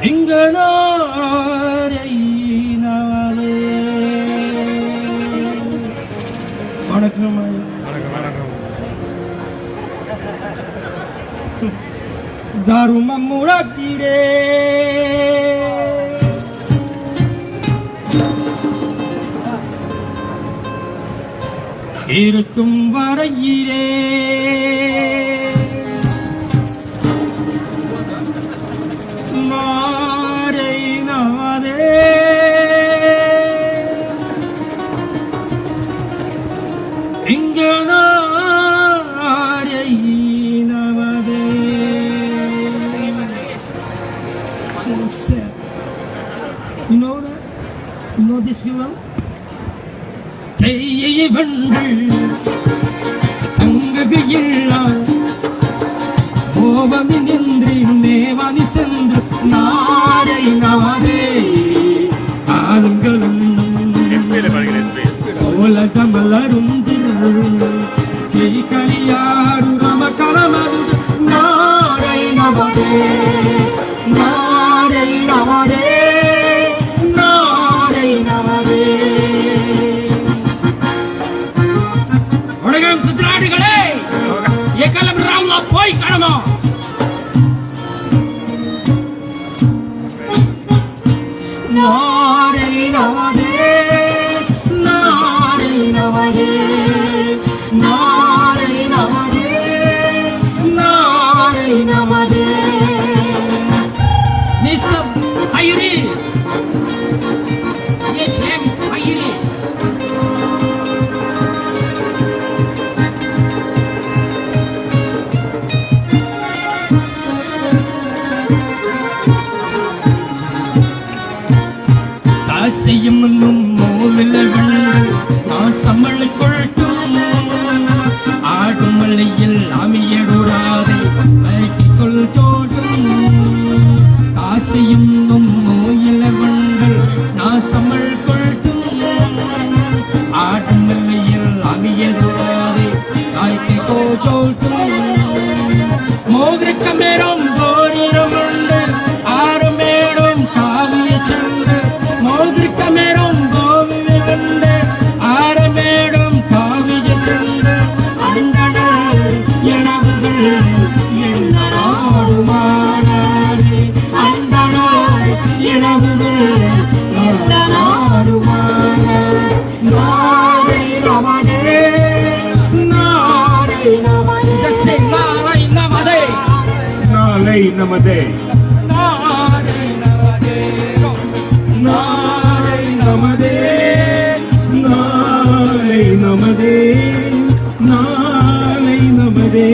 எங்கனாரை நாளே. வணக்கம் தருமம் முழக்கிறே இருக்கும் வரையிலே நாரை நாதே இங்க நாரை நாதே. So sad. You know that? You know this film? தெய்வங்கள் தங்குகையில்லால் கோபமி நின்று நேவானி சென்று நாரை நாதே ஆளுங்கள் சோழகமலரும் களியாடு ரமகலமரு நாரை நாதே நாரை நாதே நாரை நாதே. சித்ராடிகளே ஏகலம் ராவுலா போய் காணணும். நாரை நாதே நாரை நாதே நாரை நாதே நாரை நாதே. மிஸ்டர் ஐரி எஸ் எம் ஐரி செய்யும் நான் சம்மளை கொள்ளட்டும் ஆடும் மலையில் அமியடுறாதை கொள் சோட்டும் காசையும் நோயிலவங்கள் நான் சமல் கொள்ளட்டும் ஆடும் மலையில் அமியடுறாதை தாய்க்கு கோச்சோட்டும் மோதிரக்க மேரம் கோரிரம் உண்டு ஆறுமேடும் காவிய சண்டு மோதிரக்கமேரும் கோவிலை கண்டு ஆரமேடும் காவிய கண்டு அண்டனால் எனவுகள் என்ன நாடுமானாரே அண்டனால் எனவுகள் என்ன நாடுமானாரே. நாரை நமதே நாரை நமதே ஜெஸ்ஸே நாரை நமதே நாரை நமதே நாரை நமதே நாரை நமதே நாளை நமதே நாளை நமதே.